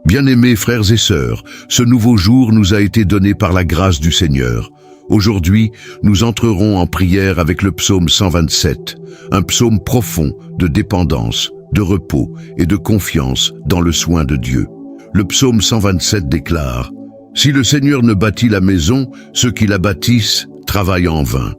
Bien-aimés frères et sœurs, ce nouveau jour nous a été donné par la grâce du Seigneur. Aujourd'hui, nous entrerons en prière avec le psaume 127, un psaume profond de dépendance, de repos et de confiance dans le soin de Dieu. Le psaume 127 déclare « Si le Seigneur ne bâtit la maison, ceux qui la bâtissent travaillent en vain ».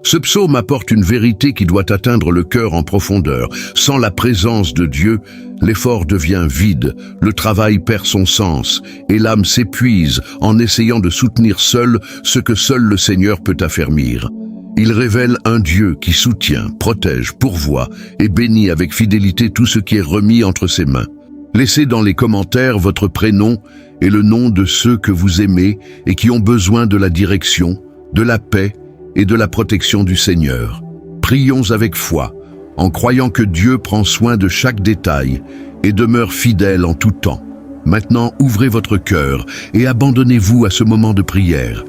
Ce psaume apporte une vérité qui doit atteindre le cœur en profondeur. Sans la présence de Dieu, l'effort devient vide, le travail perd son sens et l'âme s'épuise en essayant de soutenir seul ce que seul le Seigneur peut affermir. Il révèle un Dieu qui soutient, protège, pourvoit et bénit avec fidélité tout ce qui est remis entre ses mains. Laissez dans les commentaires votre prénom et le nom de ceux que vous aimez et qui ont besoin de la direction, de la paix et de la protection du Seigneur. Prions avec foi, en croyant que Dieu prend soin de chaque détail et demeure fidèle en tout temps. Maintenant, ouvrez votre cœur et abandonnez-vous à ce moment de prière.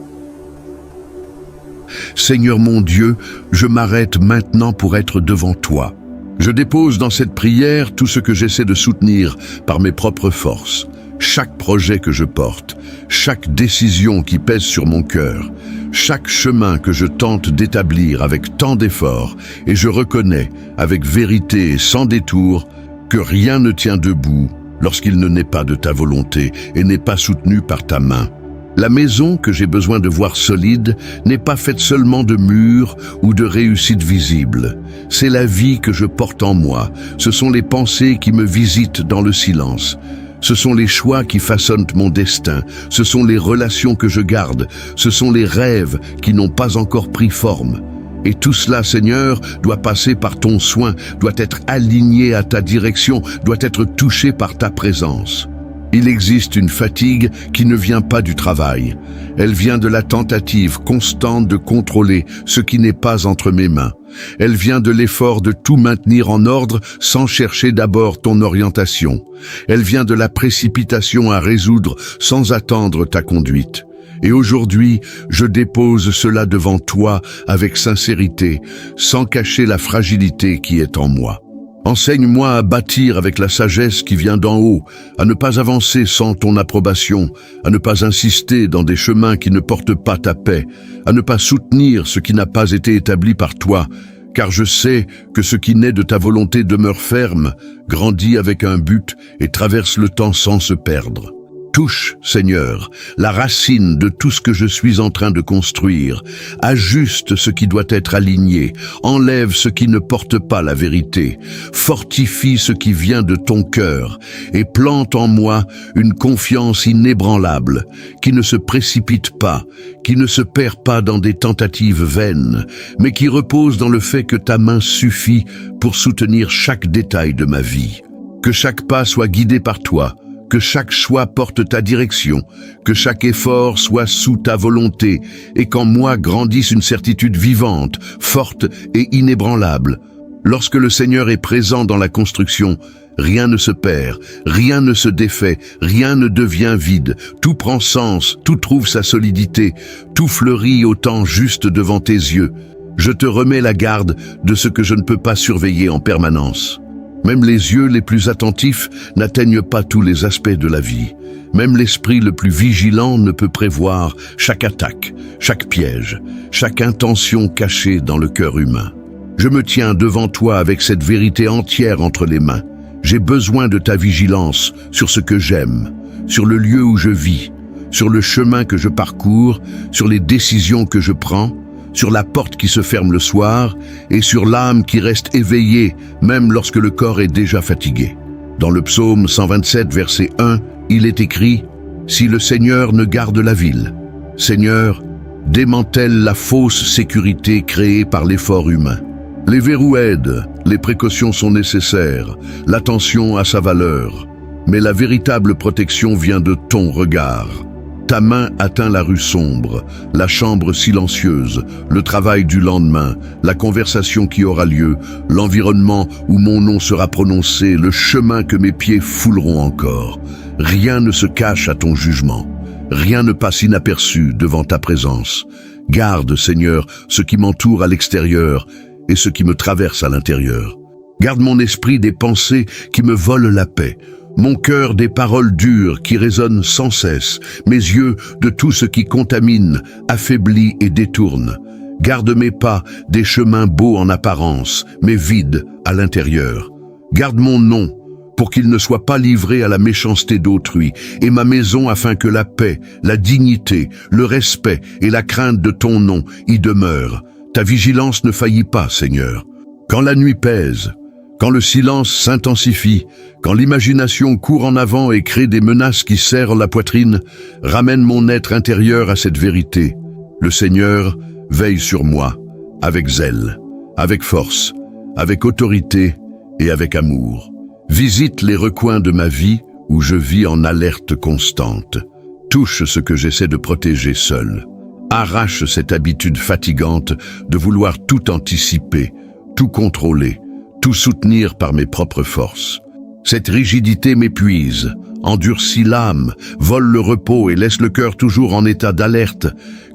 Seigneur mon Dieu, je m'arrête maintenant pour être devant toi. Je dépose dans cette prière tout ce que j'essaie de soutenir par mes propres forces, chaque projet que je porte, chaque décision qui pèse sur mon cœur, chaque chemin que je tente d'établir avec tant d'efforts, et je reconnais, avec vérité et sans détour, que rien ne tient debout lorsqu'il ne naît pas de ta volonté et n'est pas soutenu par ta main. La maison que j'ai besoin de voir solide n'est pas faite seulement de murs ou de réussites visibles. C'est la vie que je porte en moi, ce sont les pensées qui me visitent dans le silence. Ce sont les choix qui façonnent mon destin, ce sont les relations que je garde, ce sont les rêves qui n'ont pas encore pris forme. Et tout cela, Seigneur, doit passer par ton soin, doit être aligné à ta direction, doit être touché par ta présence. Il existe une fatigue qui ne vient pas du travail. Elle vient de la tentative constante de contrôler ce qui n'est pas entre mes mains. Elle vient de l'effort de tout maintenir en ordre sans chercher d'abord ton orientation. Elle vient de la précipitation à résoudre sans attendre ta conduite. Et aujourd'hui, je dépose cela devant toi avec sincérité, sans cacher la fragilité qui est en moi. Enseigne-moi à bâtir avec la sagesse qui vient d'en haut, à ne pas avancer sans ton approbation, à ne pas insister dans des chemins qui ne portent pas ta paix, à ne pas soutenir ce qui n'a pas été établi par toi, car je sais que ce qui naît de ta volonté demeure ferme, grandit avec un but et traverse le temps sans se perdre. Touche, Seigneur, la racine de tout ce que je suis en train de construire. Ajuste ce qui doit être aligné. Enlève ce qui ne porte pas la vérité. Fortifie ce qui vient de ton cœur et plante en moi une confiance inébranlable qui ne se précipite pas, qui ne se perd pas dans des tentatives vaines, mais qui repose dans le fait que ta main suffit pour soutenir chaque détail de ma vie. Que chaque pas soit guidé par toi, que chaque choix porte ta direction, que chaque effort soit sous ta volonté, et qu'en moi grandisse une certitude vivante, forte et inébranlable. Lorsque le Seigneur est présent dans la construction, rien ne se perd, rien ne se défait, rien ne devient vide, tout prend sens, tout trouve sa solidité, tout fleurit au temps juste devant tes yeux. Je te remets la garde de ce que je ne peux pas surveiller en permanence. Même les yeux les plus attentifs n'atteignent pas tous les aspects de la vie. Même l'esprit le plus vigilant ne peut prévoir chaque attaque, chaque piège, chaque intention cachée dans le cœur humain. Je me tiens devant toi avec cette vérité entière entre les mains. J'ai besoin de ta vigilance sur ce que j'aime, sur le lieu où je vis, sur le chemin que je parcours, sur les décisions que je prends, sur la porte qui se ferme le soir et sur l'âme qui reste éveillée même lorsque le corps est déjà fatigué. Dans le psaume 127, verset 1, il est écrit « Si le Seigneur ne garde la ville, Seigneur, démantèle la fausse sécurité créée par l'effort humain. Les verrous aident, les précautions sont nécessaires, l'attention a sa valeur, mais la véritable protection vient de ton regard. Ta main atteint la rue sombre, la chambre silencieuse, le travail du lendemain, la conversation qui aura lieu, l'environnement où mon nom sera prononcé, le chemin que mes pieds fouleront encore. Rien ne se cache à ton jugement. Rien ne passe inaperçu devant ta présence. Garde, Seigneur, ce qui m'entoure à l'extérieur et ce qui me traverse à l'intérieur. Garde mon esprit des pensées qui me volent la paix, mon cœur des paroles dures qui résonnent sans cesse, mes yeux de tout ce qui contamine, affaiblit et détourne. Garde mes pas des chemins beaux en apparence, mais vides à l'intérieur. Garde mon nom, pour qu'il ne soit pas livré à la méchanceté d'autrui, et ma maison afin que la paix, la dignité, le respect et la crainte de ton nom y demeurent. Ta vigilance ne faillit pas, Seigneur. Quand la nuit pèse, quand le silence s'intensifie, quand l'imagination court en avant et crée des menaces qui serrent la poitrine, ramène mon être intérieur à cette vérité. Le Seigneur veille sur moi, avec zèle, avec force, avec autorité et avec amour. Visite les recoins de ma vie où je vis en alerte constante. Touche ce que j'essaie de protéger seul. Arrache cette habitude fatigante de vouloir tout anticiper, tout contrôler, tout soutenir par mes propres forces. Cette rigidité m'épuise, endurcit l'âme, vole le repos et laisse le cœur toujours en état d'alerte,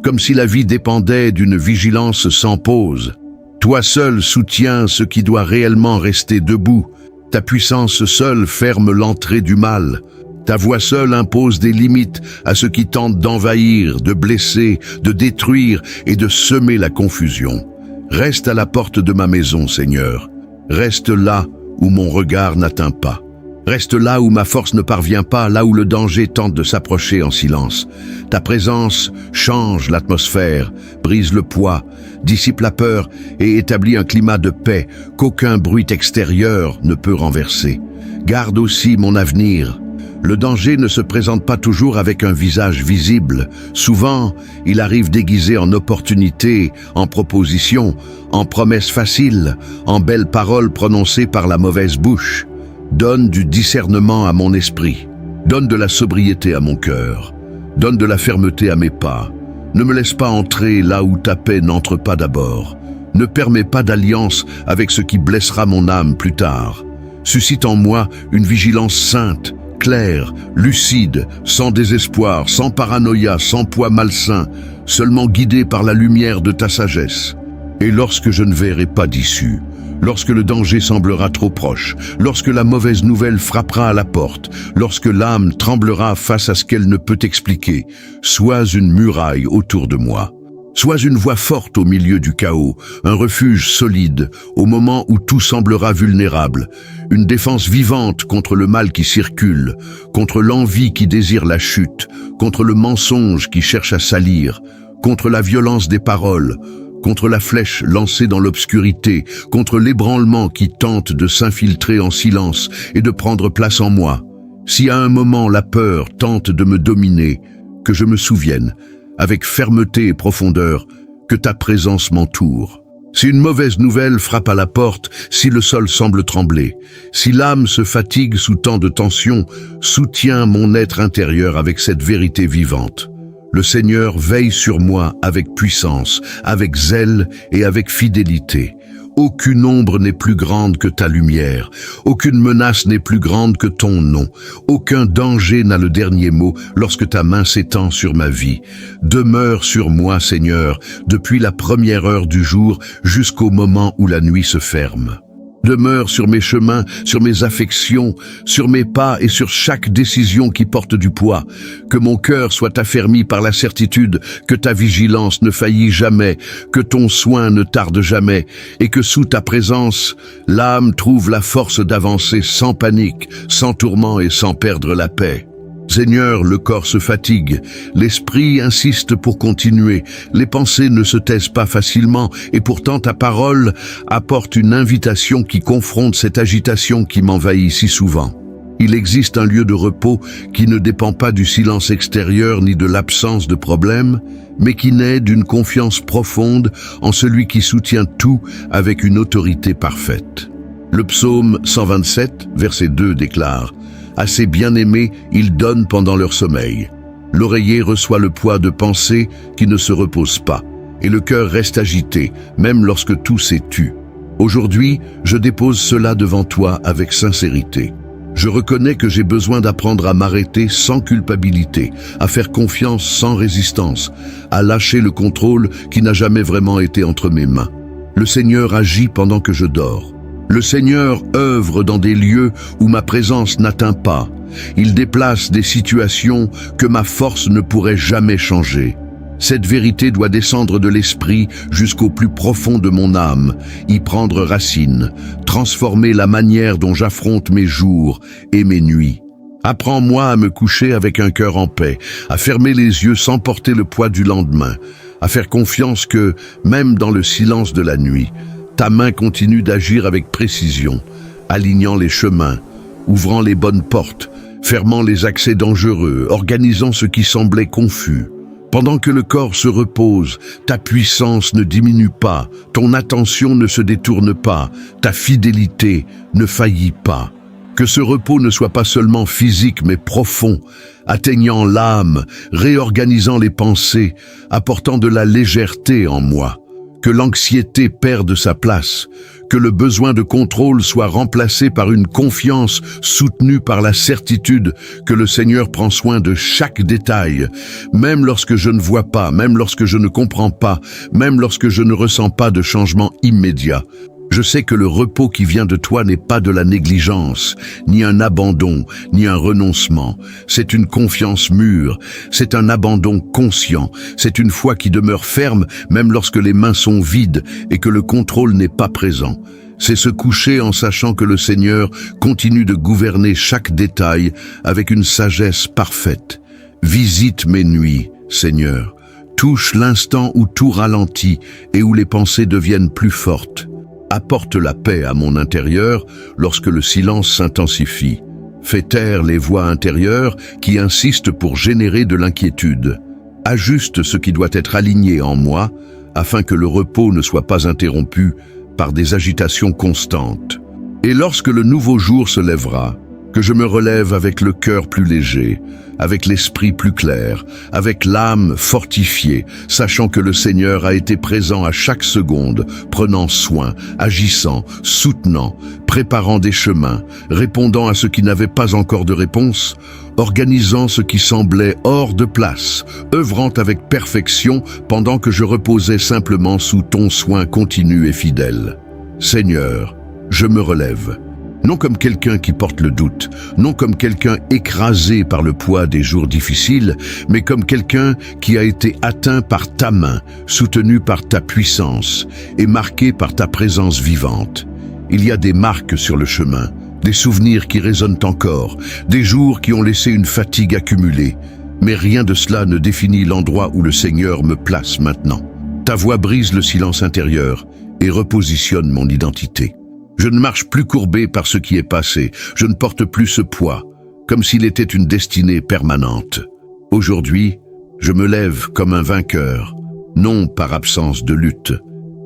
comme si la vie dépendait d'une vigilance sans pause. Toi seul soutiens ce qui doit réellement rester debout. Ta puissance seule ferme l'entrée du mal. Ta voix seule impose des limites à ceux qui tentent d'envahir, de blesser, de détruire et de semer la confusion. Reste à la porte de ma maison, Seigneur. Reste là où mon regard n'atteint pas. Reste là où ma force ne parvient pas, là où le danger tente de s'approcher en silence. Ta présence change l'atmosphère, brise le poids, dissipe la peur et établit un climat de paix qu'aucun bruit extérieur ne peut renverser. Garde aussi mon avenir. Le danger ne se présente pas toujours avec un visage visible. Souvent, il arrive déguisé en opportunité, en proposition, en promesses faciles, en belles paroles prononcées par la mauvaise bouche. Donne du discernement à mon esprit. Donne de la sobriété à mon cœur. Donne de la fermeté à mes pas. Ne me laisse pas entrer là où ta paix n'entre pas d'abord. Ne permets pas d'alliance avec ce qui blessera mon âme plus tard. Suscite en moi une vigilance sainte, claire, lucide, sans désespoir, sans paranoïa, sans poids malsain, seulement guidé par la lumière de ta sagesse. Et lorsque je ne verrai pas d'issue, lorsque le danger semblera trop proche, lorsque la mauvaise nouvelle frappera à la porte, lorsque l'âme tremblera face à ce qu'elle ne peut expliquer, sois une muraille autour de moi. Sois une voix forte au milieu du chaos, un refuge solide au moment où tout semblera vulnérable, une défense vivante contre le mal qui circule, contre l'envie qui désire la chute, contre le mensonge qui cherche à salir, contre la violence des paroles, contre la flèche lancée dans l'obscurité, contre l'ébranlement qui tente de s'infiltrer en silence et de prendre place en moi. Si à un moment la peur tente de me dominer, que je me souvienne, avec fermeté et profondeur, que ta présence m'entoure. Si une mauvaise nouvelle frappe à la porte, si le sol semble trembler, si l'âme se fatigue sous tant de tension, soutiens mon être intérieur avec cette vérité vivante. Le Seigneur veille sur moi avec puissance, avec zèle et avec fidélité. Aucune ombre n'est plus grande que ta lumière, aucune menace n'est plus grande que ton nom, aucun danger n'a le dernier mot lorsque ta main s'étend sur ma vie. Demeure sur moi, Seigneur, depuis la première heure du jour jusqu'au moment où la nuit se ferme. Demeure sur mes chemins, sur mes affections, sur mes pas et sur chaque décision qui porte du poids. Que mon cœur soit affermi par la certitude que ta vigilance ne faillit jamais, que ton soin ne tarde jamais, et que sous ta présence, l'âme trouve la force d'avancer sans panique, sans tourment et sans perdre la paix. Seigneur, le corps se fatigue, l'esprit insiste pour continuer, les pensées ne se taisent pas facilement, et pourtant ta parole apporte une invitation qui confronte cette agitation qui m'envahit si souvent. Il existe un lieu de repos qui ne dépend pas du silence extérieur ni de l'absence de problème, mais qui naît d'une confiance profonde en celui qui soutient tout avec une autorité parfaite. Le psaume 127, verset 2 déclare: à ses bien-aimés, ils donnent pendant leur sommeil. L'oreiller reçoit le poids de pensées qui ne se reposent pas, et le cœur reste agité, même lorsque tout s'est tu. Aujourd'hui, je dépose cela devant toi avec sincérité. Je reconnais que j'ai besoin d'apprendre à m'arrêter sans culpabilité, à faire confiance sans résistance, à lâcher le contrôle qui n'a jamais vraiment été entre mes mains. Le Seigneur agit pendant que je dors. Le Seigneur œuvre dans des lieux où ma présence n'atteint pas. Il déplace des situations que ma force ne pourrait jamais changer. Cette vérité doit descendre de l'esprit jusqu'au plus profond de mon âme, y prendre racine, transformer la manière dont j'affronte mes jours et mes nuits. Apprends-moi à me coucher avec un cœur en paix, à fermer les yeux sans porter le poids du lendemain, à faire confiance que, même dans le silence de la nuit, ta main continue d'agir avec précision, alignant les chemins, ouvrant les bonnes portes, fermant les accès dangereux, organisant ce qui semblait confus. Pendant que le corps se repose, ta puissance ne diminue pas, ton attention ne se détourne pas, ta fidélité ne faillit pas. Que ce repos ne soit pas seulement physique mais profond, atteignant l'âme, réorganisant les pensées, apportant de la légèreté en moi. Que l'anxiété perde sa place, que le besoin de contrôle soit remplacé par une confiance soutenue par la certitude que le Seigneur prend soin de chaque détail, même lorsque je ne vois pas, même lorsque je ne comprends pas, même lorsque je ne ressens pas de changement immédiat. Je sais que le repos qui vient de toi n'est pas de la négligence, ni un abandon, ni un renoncement. C'est une confiance mûre, c'est un abandon conscient, c'est une foi qui demeure ferme même lorsque les mains sont vides et que le contrôle n'est pas présent. C'est se coucher en sachant que le Seigneur continue de gouverner chaque détail avec une sagesse parfaite. Visite mes nuits, Seigneur. Touche l'instant où tout ralentit et où les pensées deviennent plus fortes. Apporte la paix à mon intérieur lorsque le silence s'intensifie. Fais taire les voix intérieures qui insistent pour générer de l'inquiétude. Ajuste ce qui doit être aligné en moi afin que le repos ne soit pas interrompu par des agitations constantes. Et lorsque le nouveau jour se lèvera, que je me relève avec le cœur plus léger, avec l'esprit plus clair, avec l'âme fortifiée, sachant que le Seigneur a été présent à chaque seconde, prenant soin, agissant, soutenant, préparant des chemins, répondant à ce qui n'avait pas encore de réponse, organisant ce qui semblait hors de place, œuvrant avec perfection pendant que je reposais simplement sous ton soin continu et fidèle. Seigneur, je me relève. Non comme quelqu'un qui porte le doute, non comme quelqu'un écrasé par le poids des jours difficiles, mais comme quelqu'un qui a été atteint par ta main, soutenu par ta puissance et marqué par ta présence vivante. Il y a des marques sur le chemin, des souvenirs qui résonnent encore, des jours qui ont laissé une fatigue accumulée, mais rien de cela ne définit l'endroit où le Seigneur me place maintenant. Ta voix brise le silence intérieur et repositionne mon identité. Je ne marche plus courbé par ce qui est passé, je ne porte plus ce poids, comme s'il était une destinée permanente. Aujourd'hui, je me lève comme un vainqueur, non par absence de lutte,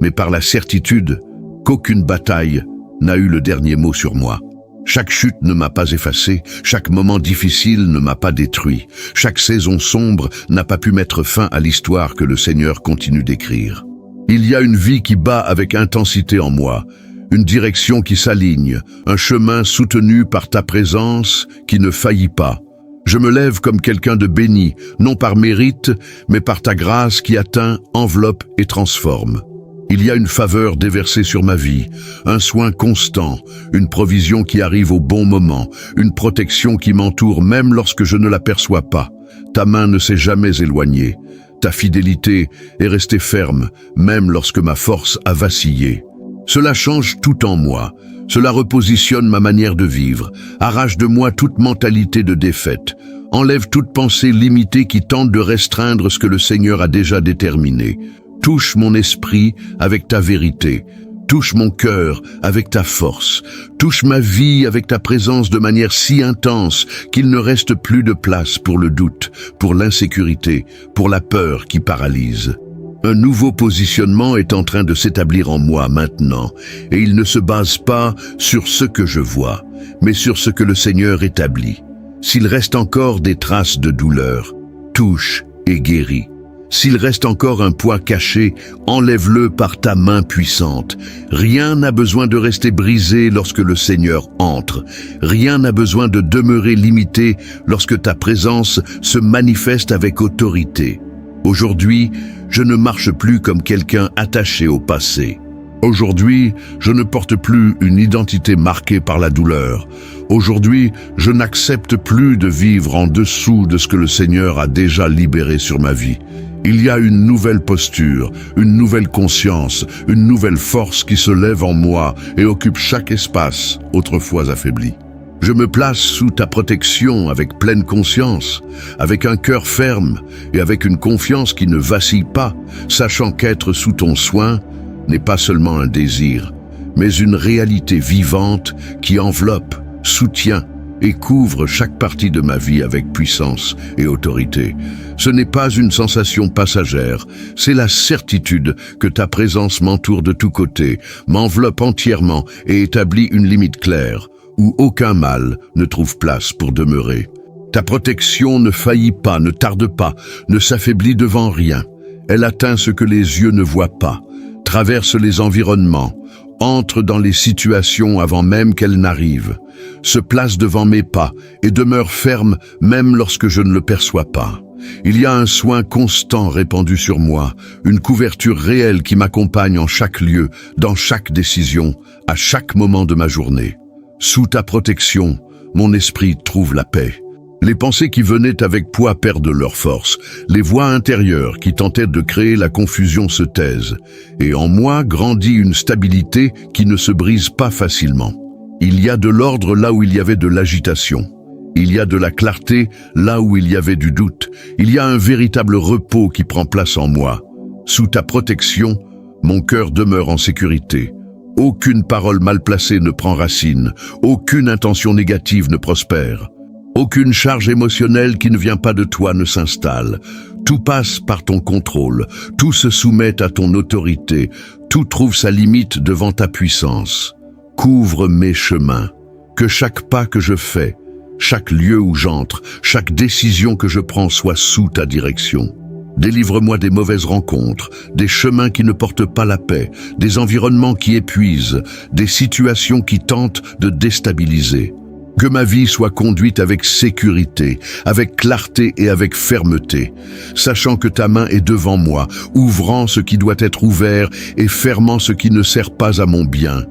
mais par la certitude qu'aucune bataille n'a eu le dernier mot sur moi. Chaque chute ne m'a pas effacé, chaque moment difficile ne m'a pas détruit, chaque saison sombre n'a pas pu mettre fin à l'histoire que le Seigneur continue d'écrire. Il y a une vie qui bat avec intensité en moi, une direction qui s'aligne, un chemin soutenu par ta présence qui ne faillit pas. Je me lève comme quelqu'un de béni, non par mérite, mais par ta grâce qui atteint, enveloppe et transforme. Il y a une faveur déversée sur ma vie, un soin constant, une provision qui arrive au bon moment, une protection qui m'entoure même lorsque je ne l'aperçois pas. Ta main ne s'est jamais éloignée. Ta fidélité est restée ferme, même lorsque ma force a vacillé. Cela change tout en moi, cela repositionne ma manière de vivre, arrache de moi toute mentalité de défaite, enlève toute pensée limitée qui tente de restreindre ce que le Seigneur a déjà déterminé. Touche mon esprit avec ta vérité, touche mon cœur avec ta force, touche ma vie avec ta présence de manière si intense qu'il ne reste plus de place pour le doute, pour l'insécurité, pour la peur qui paralyse. Un nouveau positionnement est en train de s'établir en moi maintenant, et il ne se base pas sur ce que je vois, mais sur ce que le Seigneur établit. S'il reste encore des traces de douleur, touche et guéris. S'il reste encore un poids caché, enlève-le par ta main puissante. Rien n'a besoin de rester brisé lorsque le Seigneur entre. Rien n'a besoin de demeurer limité lorsque ta présence se manifeste avec autorité. Aujourd'hui, je ne marche plus comme quelqu'un attaché au passé. Aujourd'hui, je ne porte plus une identité marquée par la douleur. Aujourd'hui, je n'accepte plus de vivre en dessous de ce que le Seigneur a déjà libéré sur ma vie. Il y a une nouvelle posture, une nouvelle conscience, une nouvelle force qui se lève en moi et occupe chaque espace autrefois affaibli. Je me place sous ta protection avec pleine conscience, avec un cœur ferme et avec une confiance qui ne vacille pas, sachant qu'être sous ton soin n'est pas seulement un désir, mais une réalité vivante qui enveloppe, soutient et couvre chaque partie de ma vie avec puissance et autorité. Ce n'est pas une sensation passagère, c'est la certitude que ta présence m'entoure de tous côtés, m'enveloppe entièrement et établit une limite claire, où aucun mal ne trouve place pour demeurer. Ta protection ne faillit pas, ne tarde pas, ne s'affaiblit devant rien. Elle atteint ce que les yeux ne voient pas, traverse les environnements, entre dans les situations avant même qu'elles n'arrivent, se place devant mes pas et demeure ferme même lorsque je ne le perçois pas. Il y a un soin constant répandu sur moi, une couverture réelle qui m'accompagne en chaque lieu, dans chaque décision, à chaque moment de ma journée. Sous ta protection, mon esprit trouve la paix. Les pensées qui venaient avec poids perdent leur force. Les voix intérieures qui tentaient de créer la confusion se taisent. Et en moi grandit une stabilité qui ne se brise pas facilement. Il y a de l'ordre là où il y avait de l'agitation. Il y a de la clarté là où il y avait du doute. Il y a un véritable repos qui prend place en moi. Sous ta protection, mon cœur demeure en sécurité. Aucune parole mal placée ne prend racine. Aucune intention négative ne prospère. Aucune charge émotionnelle qui ne vient pas de toi ne s'installe. Tout passe par ton contrôle, tout se soumet à ton autorité, tout trouve sa limite devant ta puissance. Couvre mes chemins, que chaque pas que je fais, chaque lieu où j'entre, chaque décision que je prends soit sous ta direction. Délivre-moi des mauvaises rencontres, des chemins qui ne portent pas la paix, des environnements qui épuisent, des situations qui tentent de déstabiliser. Que ma vie soit conduite avec sécurité, avec clarté et avec fermeté, sachant que ta main est devant moi, ouvrant ce qui doit être ouvert et fermant ce qui ne sert pas à mon bien.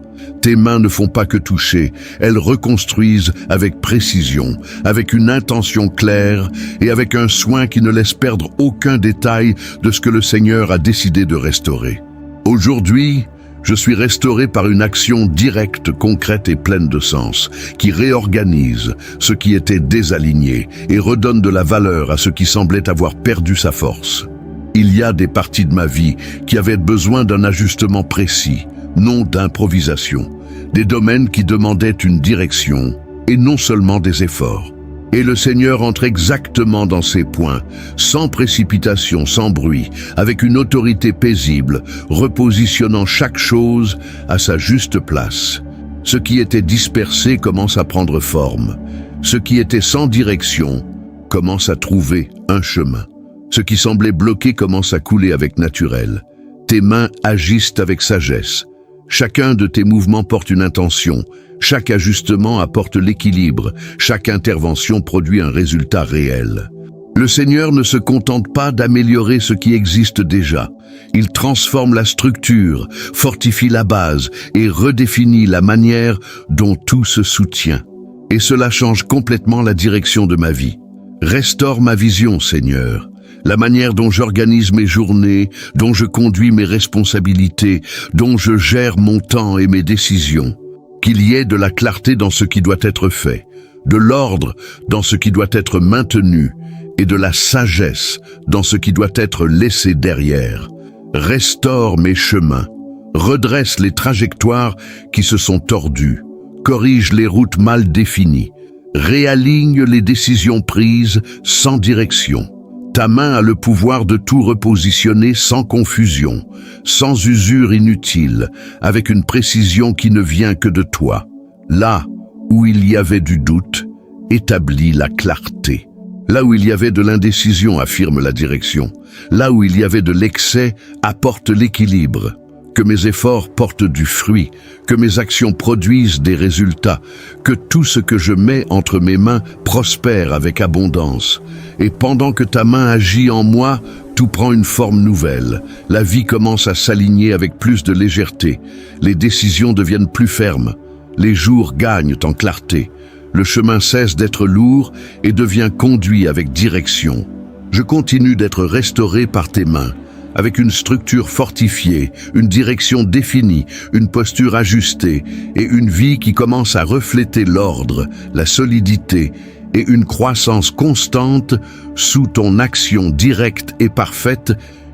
Tes mains ne font pas que toucher, elles reconstruisent avec précision, avec une intention claire et avec un soin qui ne laisse perdre aucun détail de ce que le Seigneur a décidé de restaurer. Aujourd'hui, je suis restauré par une action directe, concrète et pleine de sens, qui réorganise ce qui était désaligné et redonne de la valeur à ce qui semblait avoir perdu sa force. Il y a des parties de ma vie qui avaient besoin d'un ajustement précis, non d'improvisation, des domaines qui demandaient une direction et non seulement des efforts. Et le Seigneur entre exactement dans ces points, sans précipitation, sans bruit, avec une autorité paisible, repositionnant chaque chose à sa juste place. Ce qui était dispersé commence à prendre forme. Ce qui était sans direction commence à trouver un chemin. Ce qui semblait bloqué commence à couler avec naturel. Tes mains agissent avec sagesse. Chacun de tes mouvements porte une intention. Chaque ajustement apporte l'équilibre. Chaque intervention produit un résultat réel. Le Seigneur ne se contente pas d'améliorer ce qui existe déjà. Il transforme la structure, fortifie la base et redéfinit la manière dont tout se soutient. Et cela change complètement la direction de ma vie. Restaure ma vision, Seigneur. La manière dont j'organise mes journées, dont je conduis mes responsabilités, dont je gère mon temps et mes décisions. Qu'il y ait de la clarté dans ce qui doit être fait, de l'ordre dans ce qui doit être maintenu et de la sagesse dans ce qui doit être laissé derrière. Restaure mes chemins, redresse les trajectoires qui se sont tordues, corrige les routes mal définies, réaligne les décisions prises sans direction. Ta main a le pouvoir de tout repositionner sans confusion, sans usure inutile, avec une précision qui ne vient que de toi. Là où il y avait du doute, établis la clarté. Là où il y avait de l'indécision, affirme la direction. Là où il y avait de l'excès, apporte l'équilibre. Que mes efforts portent du fruit, que mes actions produisent des résultats, que tout ce que je mets entre mes mains prospère avec abondance. Et pendant que ta main agit en moi, tout prend une forme nouvelle. La vie commence à s'aligner avec plus de légèreté. Les décisions deviennent plus fermes. Les jours gagnent en clarté. Le chemin cesse d'être lourd et devient conduit avec direction. Je continue d'être restauré par tes mains, avec une structure fortifiée, une direction définie, une posture ajustée et une vie qui commence à refléter l'ordre, la solidité et une croissance constante sous ton action directe et parfaite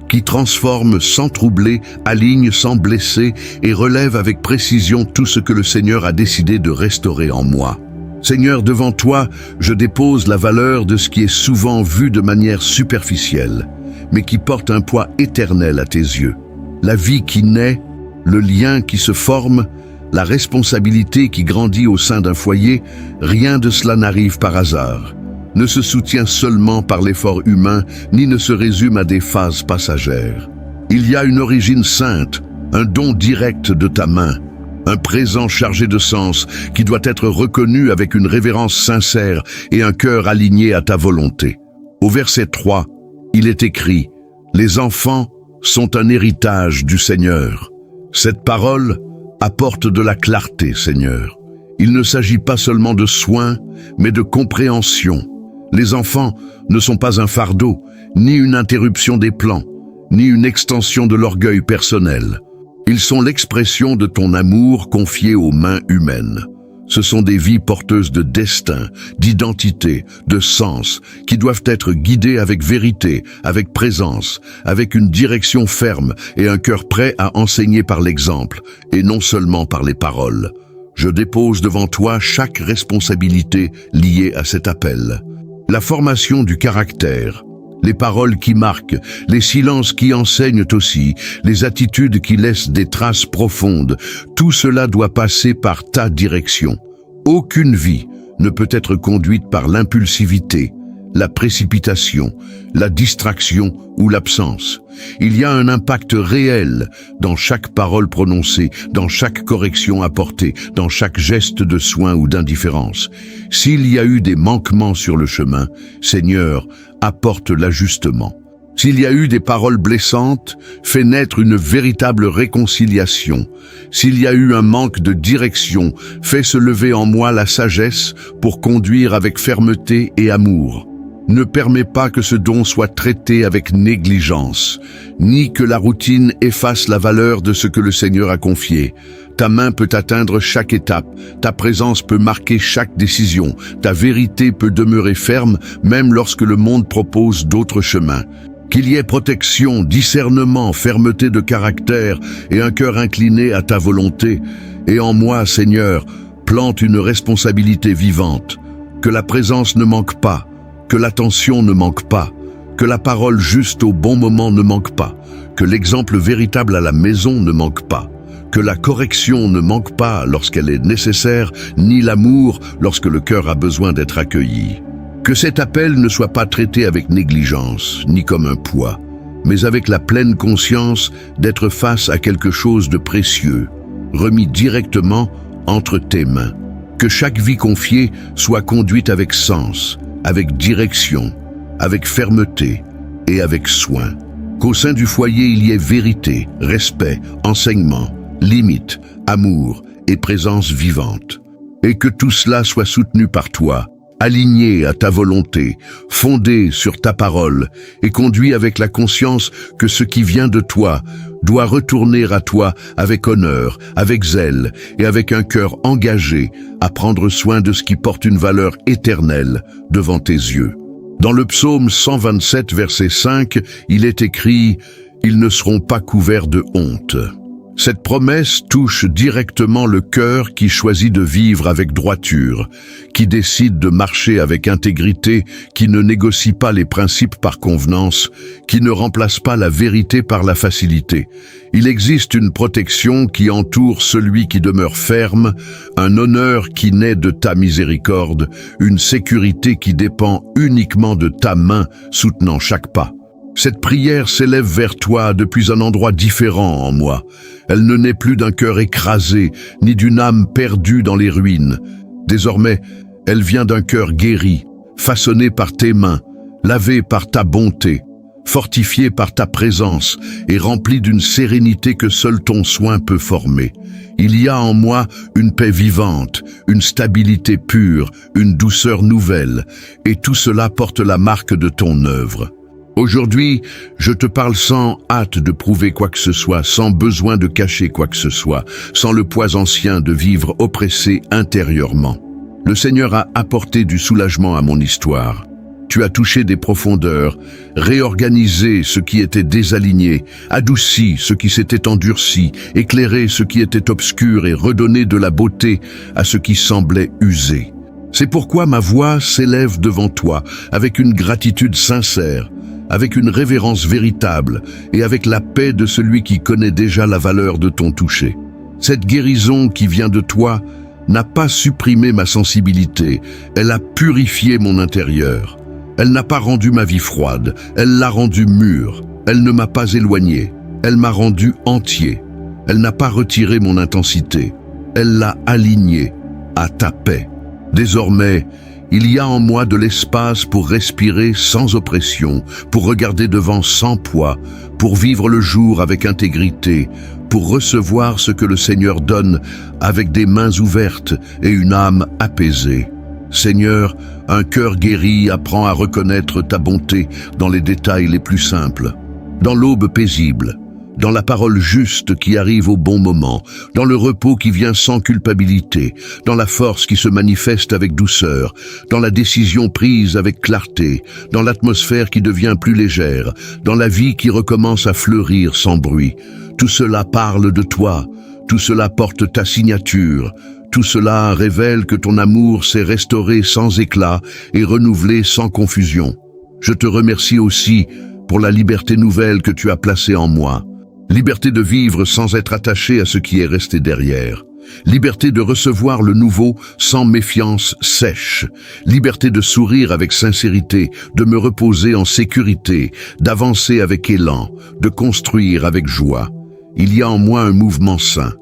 qui transforme sans troubler, aligne sans blesser et relève avec précision tout ce que le Seigneur a décidé de restaurer en moi. Seigneur, devant toi, je dépose la valeur de ce qui est souvent vu de manière superficielle, mais qui porte un poids éternel à tes yeux. La vie qui naît, le lien qui se forme, la responsabilité qui grandit au sein d'un foyer, rien de cela n'arrive par hasard, ne se soutient seulement par l'effort humain, ni ne se résume à des phases passagères. Il y a une origine sainte, un don direct de ta main, un présent chargé de sens qui doit être reconnu avec une révérence sincère et un cœur aligné à ta volonté. Au verset 3, il est écrit « Les enfants sont un héritage du Seigneur ». Cette parole apporte de la clarté, Seigneur. Il ne s'agit pas seulement de soins, mais de compréhension. Les enfants ne sont pas un fardeau, ni une interruption des plans, ni une extension de l'orgueil personnel. Ils sont l'expression de ton amour confié aux mains humaines. Ce sont des vies porteuses de destin, d'identité, de sens, qui doivent être guidées avec vérité, avec présence, avec une direction ferme et un cœur prêt à enseigner par l'exemple, et non seulement par les paroles. Je dépose devant toi chaque responsabilité liée à cet appel. La formation du caractère, les paroles qui marquent, les silences qui enseignent aussi, les attitudes qui laissent des traces profondes, tout cela doit passer par ta direction. Aucune vie ne peut être conduite par l'impulsivité, la précipitation, la distraction ou l'absence. Il y a un impact réel dans chaque parole prononcée, dans chaque correction apportée, dans chaque geste de soin ou d'indifférence. S'il y a eu des manquements sur le chemin, Seigneur, apporte l'ajustement. S'il y a eu des paroles blessantes, fais naître une véritable réconciliation. S'il y a eu un manque de direction, fais se lever en moi la sagesse pour conduire avec fermeté et amour. Ne permets pas que ce don soit traité avec négligence, ni que la routine efface la valeur de ce que le Seigneur a confié. Ta main peut atteindre chaque étape, ta présence peut marquer chaque décision, ta vérité peut demeurer ferme même lorsque le monde propose d'autres chemins. Qu'il y ait protection, discernement, fermeté de caractère et un cœur incliné à ta volonté. Et en moi, Seigneur, plante une responsabilité vivante. Que la présence ne manque pas, que l'attention ne manque pas, que la parole juste au bon moment ne manque pas, que l'exemple véritable à la maison ne manque pas, que la correction ne manque pas lorsqu'elle est nécessaire, ni l'amour lorsque le cœur a besoin d'être accueilli. Que cet appel ne soit pas traité avec négligence, ni comme un poids, mais avec la pleine conscience d'être face à quelque chose de précieux, remis directement entre tes mains. Que chaque vie confiée soit conduite avec sens, avec direction, avec fermeté et avec soin. Qu'au sein du foyer il y ait vérité, respect, enseignement, limite, amour et présence vivante. Et que tout cela soit soutenu par toi, aligné à ta volonté, fondé sur ta parole et conduit avec la conscience que ce qui vient de toi doit retourner à toi avec honneur, avec zèle et avec un cœur engagé à prendre soin de ce qui porte une valeur éternelle devant tes yeux. Dans le psaume 127, verset 5, il est écrit « Ils ne seront pas couverts de honte ». Cette promesse touche directement le cœur qui choisit de vivre avec droiture, qui décide de marcher avec intégrité, qui ne négocie pas les principes par convenance, qui ne remplace pas la vérité par la facilité. Il existe une protection qui entoure celui qui demeure ferme, un honneur qui naît de ta miséricorde, une sécurité qui dépend uniquement de ta main soutenant chaque pas. Cette prière s'élève vers toi depuis un endroit différent en moi. Elle ne naît plus d'un cœur écrasé, ni d'une âme perdue dans les ruines. Désormais, elle vient d'un cœur guéri, façonné par tes mains, lavé par ta bonté. fortifié par ta présence et rempli d'une sérénité que seul ton soin peut former. Il y a en moi une paix vivante, une stabilité pure, une douceur nouvelle, et tout cela porte la marque de ton œuvre. Aujourd'hui, je te parle sans hâte de prouver quoi que ce soit, sans besoin de cacher quoi que ce soit, sans le poids ancien de vivre oppressé intérieurement. Le Seigneur a apporté du soulagement à mon histoire. Tu as touché des profondeurs, réorganisé ce qui était désaligné, adouci ce qui s'était endurci, éclairé ce qui était obscur et redonné de la beauté à ce qui semblait usé. C'est pourquoi ma voix s'élève devant toi avec une gratitude sincère, avec une révérence véritable et avec la paix de celui qui connaît déjà la valeur de ton toucher. Cette guérison qui vient de toi n'a pas supprimé ma sensibilité, elle a purifié mon intérieur. Elle n'a pas rendu ma vie froide, elle l'a rendue mûre. Elle ne m'a pas éloigné, elle m'a rendu entier. Elle n'a pas retiré mon intensité, elle l'a aligné à ta paix. Désormais, il y a en moi de l'espace pour respirer sans oppression, pour regarder devant sans poids, pour vivre le jour avec intégrité, pour recevoir ce que le Seigneur donne avec des mains ouvertes et une âme apaisée. Seigneur, un cœur guéri apprend à reconnaître ta bonté dans les détails les plus simples, dans l'aube paisible, dans la parole juste qui arrive au bon moment, dans le repos qui vient sans culpabilité, dans la force qui se manifeste avec douceur, dans la décision prise avec clarté, dans l'atmosphère qui devient plus légère, dans la vie qui recommence à fleurir sans bruit. Tout cela parle de toi, tout cela porte ta signature, tout cela révèle que ton amour s'est restauré sans éclat et renouvelé sans confusion. Je te remercie aussi pour la liberté nouvelle que tu as placée en moi. Liberté de vivre sans être attaché à ce qui est resté derrière. Liberté de recevoir le nouveau sans méfiance sèche. Liberté de sourire avec sincérité, de me reposer en sécurité, d'avancer avec élan, de construire avec joie. Il y a en moi un mouvement sain.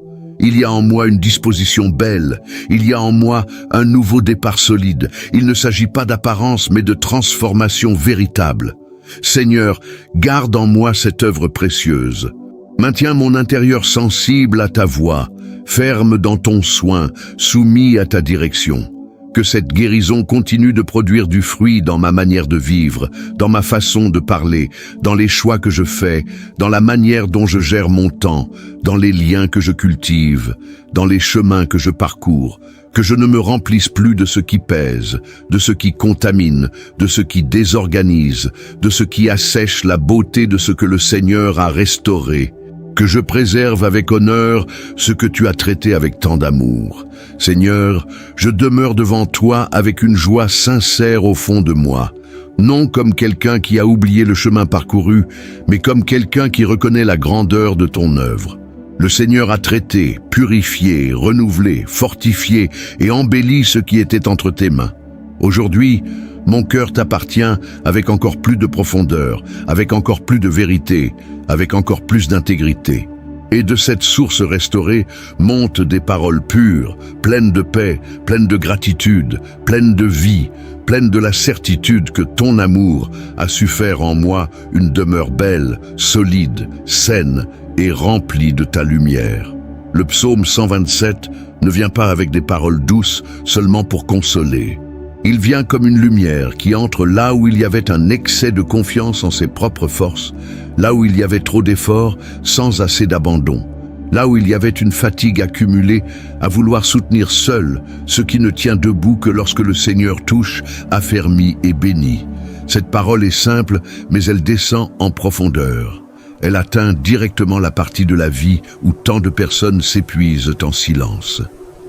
Il y a en moi une disposition belle, il y a en moi un nouveau départ solide. Il ne s'agit pas d'apparence mais de transformation véritable. Seigneur, garde en moi cette œuvre précieuse. Maintiens mon intérieur sensible à ta voix, ferme dans ton soin, soumis à ta direction. Que cette guérison continue de produire du fruit dans ma manière de vivre, dans ma façon de parler, dans les choix que je fais, dans la manière dont je gère mon temps, dans les liens que je cultive, dans les chemins que je parcours. Que je ne me remplisse plus de ce qui pèse, de ce qui contamine, de ce qui désorganise, de ce qui assèche la beauté de ce que le Seigneur a restauré. Que je préserve avec honneur ce que tu as traité avec tant d'amour. Seigneur, je demeure devant toi avec une joie sincère au fond de moi. Non comme quelqu'un qui a oublié le chemin parcouru, mais comme quelqu'un qui reconnaît la grandeur de ton œuvre. Le Seigneur a traité, purifié, renouvelé, fortifié et embelli ce qui était entre tes mains. Aujourd'hui, mon cœur t'appartient avec encore plus de profondeur, avec encore plus de vérité, avec encore plus d'intégrité. Et de cette source restaurée montent des paroles pures, pleines de paix, pleines de gratitude, pleines de vie, pleines de la certitude que ton amour a su faire en moi une demeure belle, solide, saine et remplie de ta lumière. Le psaume 127 ne vient pas avec des paroles douces seulement pour consoler. Il vient comme une lumière qui entre là où il y avait un excès de confiance en ses propres forces, là où il y avait trop d'efforts sans assez d'abandon, là où il y avait une fatigue accumulée à vouloir soutenir seul ce qui ne tient debout que lorsque le Seigneur touche, affermit et bénit. Cette parole est simple, mais elle descend en profondeur. Elle atteint directement la partie de la vie où tant de personnes s'épuisent en silence.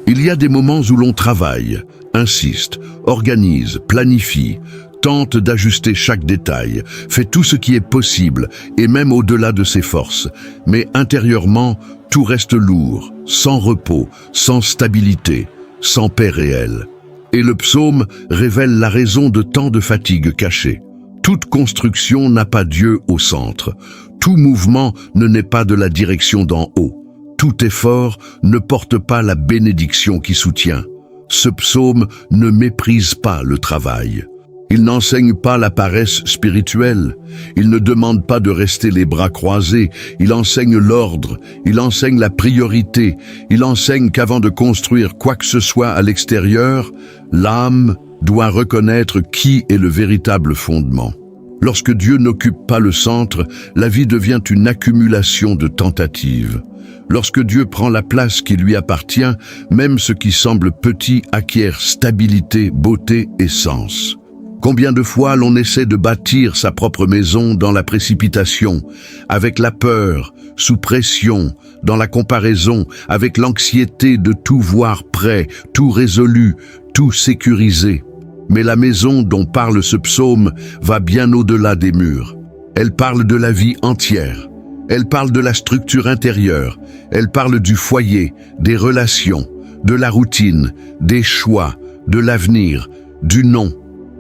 Il y a des moments où l'on travaille, insiste, organise, planifie, tente d'ajuster chaque détail, fait tout ce qui est possible et même au-delà de ses forces. Mais intérieurement, tout reste lourd, sans repos, sans stabilité, sans paix réelle. Et le psaume révèle la raison de tant de fatigue cachée. Toute construction n'a pas Dieu au centre. Tout mouvement ne naît pas de la direction d'en haut. Tout effort ne porte pas la bénédiction qui soutient. Ce psaume ne méprise pas le travail. Il n'enseigne pas la paresse spirituelle. Il ne demande pas de rester les bras croisés. Il enseigne l'ordre. Il enseigne la priorité. Il enseigne qu'avant de construire quoi que ce soit à l'extérieur, l'âme doit reconnaître qui est le véritable fondement. Lorsque Dieu n'occupe pas le centre, la vie devient une accumulation de tentatives. Lorsque Dieu prend la place qui lui appartient, même ce qui semble petit acquiert stabilité, beauté et sens. Combien de fois l'on essaie de bâtir sa propre maison dans la précipitation, avec la peur, sous pression, dans la comparaison, avec l'anxiété de tout voir prêt, tout résolu, tout sécurisé. Mais la maison dont parle ce psaume va bien au-delà des murs. Elle parle de la vie entière. Elle parle de la structure intérieure. Elle parle du foyer, des relations, de la routine, des choix, de l'avenir, du nom,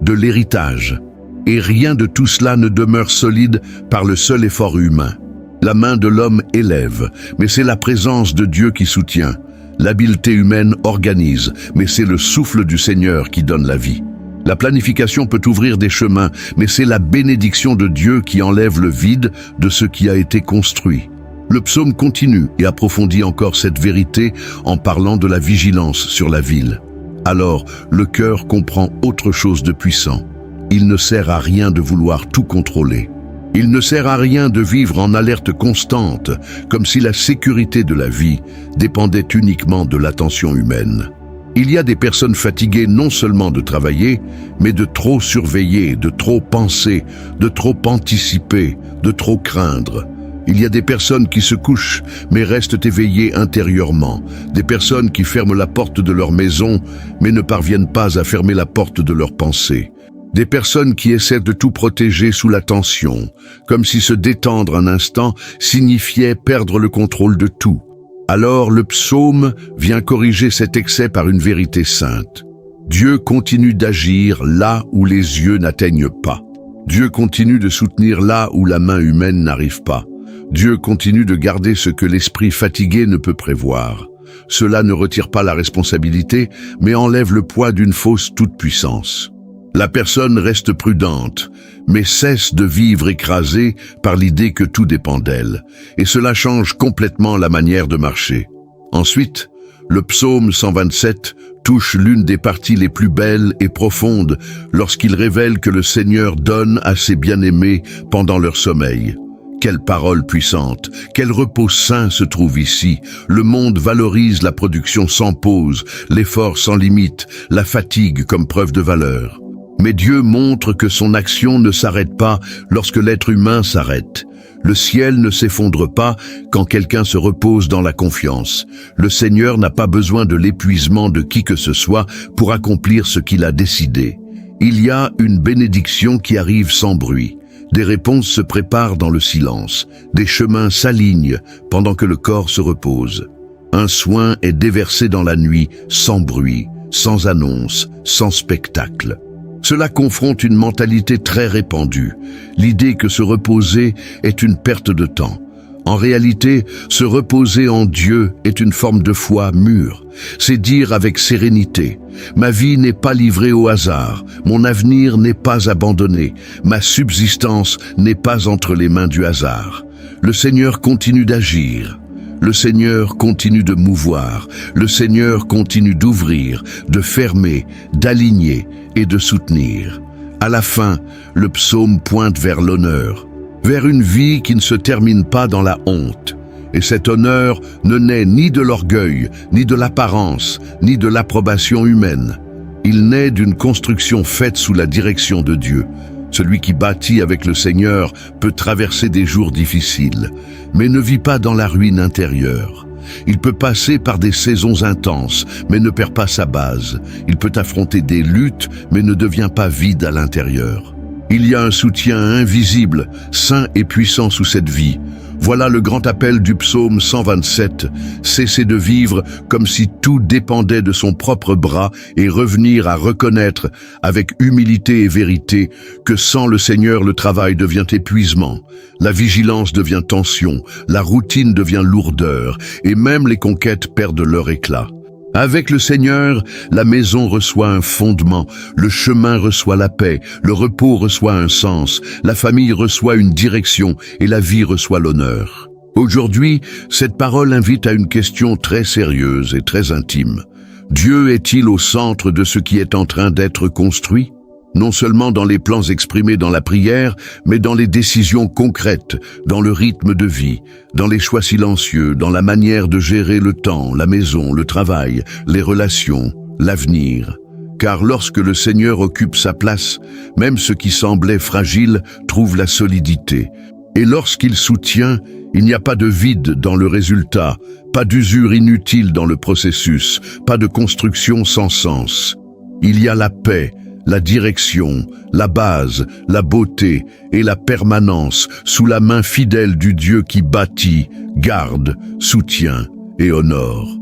de l'héritage. Et rien de tout cela ne demeure solide par le seul effort humain. La main de l'homme élève, mais c'est la présence de Dieu qui soutient. L'habileté humaine organise, mais c'est le souffle du Seigneur qui donne la vie. La planification peut ouvrir des chemins, mais c'est la bénédiction de Dieu qui enlève le vide de ce qui a été construit. Le psaume continue et approfondit encore cette vérité en parlant de la vigilance sur la ville. Alors, le cœur comprend autre chose de puissant. Il ne sert à rien de vouloir tout contrôler. Il ne sert à rien de vivre en alerte constante, comme si la sécurité de la vie dépendait uniquement de l'attention humaine. Il y a des personnes fatiguées non seulement de travailler, mais de trop surveiller, de trop penser, de trop anticiper, de trop craindre. Il y a des personnes qui se couchent, mais restent éveillées intérieurement. Des personnes qui ferment la porte de leur maison, mais ne parviennent pas à fermer la porte de leur pensée. Des personnes qui essaient de tout protéger sous la tension, comme si se détendre un instant signifiait perdre le contrôle de tout. Alors le psaume vient corriger cet excès par une vérité sainte. Dieu continue d'agir là où les yeux n'atteignent pas. Dieu continue de soutenir là où la main humaine n'arrive pas. Dieu continue de garder ce que l'esprit fatigué ne peut prévoir. Cela ne retire pas la responsabilité, mais enlève le poids d'une fausse toute-puissance. La personne reste prudente, mais cesse de vivre écrasée par l'idée que tout dépend d'elle, et cela change complètement la manière de marcher. Ensuite, le psaume 127 touche l'une des parties les plus belles et profondes lorsqu'il révèle que le Seigneur donne à ses bien-aimés pendant leur sommeil. Quelle parole puissante, quel repos sain se trouve ici. Le monde valorise la production sans pause, l'effort sans limite, la fatigue comme preuve de valeur. Mais Dieu montre que son action ne s'arrête pas lorsque l'être humain s'arrête. Le ciel ne s'effondre pas quand quelqu'un se repose dans la confiance. Le Seigneur n'a pas besoin de l'épuisement de qui que ce soit pour accomplir ce qu'il a décidé. Il y a une bénédiction qui arrive sans bruit. Des réponses se préparent dans le silence. Des chemins s'alignent pendant que le corps se repose. Un soin est déversé dans la nuit, sans bruit, sans annonce, sans spectacle. Cela confronte une mentalité très répandue, l'idée que se reposer est une perte de temps. En réalité, se reposer en Dieu est une forme de foi mûre. C'est dire avec sérénité, ma vie n'est pas livrée au hasard, mon avenir n'est pas abandonné, ma subsistance n'est pas entre les mains du hasard. Le Seigneur continue d'agir. Le Seigneur continue de mouvoir, le Seigneur continue d'ouvrir, de fermer, d'aligner et de soutenir. À la fin, le psaume pointe vers l'honneur, vers une vie qui ne se termine pas dans la honte. Et cet honneur ne naît ni de l'orgueil, ni de l'apparence, ni de l'approbation humaine. Il naît d'une construction faite sous la direction de Dieu. Celui qui bâtit avec le Seigneur peut traverser des jours difficiles, mais ne vit pas dans la ruine intérieure. Il peut passer par des saisons intenses, mais ne perd pas sa base. Il peut affronter des luttes, mais ne devient pas vide à l'intérieur. Il y a un soutien invisible, saint et puissant sous cette vie. Voilà le grand appel du psaume 127, cesser de vivre comme si tout dépendait de son propre bras et revenir à reconnaître avec humilité et vérité que sans le Seigneur le travail devient épuisement, la vigilance devient tension, la routine devient lourdeur et même les conquêtes perdent leur éclat. Avec le Seigneur, la maison reçoit un fondement, le chemin reçoit la paix, le repos reçoit un sens, la famille reçoit une direction et la vie reçoit l'honneur. Aujourd'hui, cette parole invite à une question très sérieuse et très intime. Dieu est-il au centre de ce qui est en train d'être construit ? Non seulement dans les plans exprimés dans la prière, mais dans les décisions concrètes, dans le rythme de vie, dans les choix silencieux, dans la manière de gérer le temps, la maison, le travail, les relations, l'avenir. Car lorsque le Seigneur occupe sa place, même ce qui semblait fragile trouve la solidité. Et lorsqu'il soutient, il n'y a pas de vide dans le résultat, pas d'usure inutile dans le processus, pas de construction sans sens. Il y a la paix, la direction, la base, la beauté et la permanence sous la main fidèle du Dieu qui bâtit, garde, soutient et honore.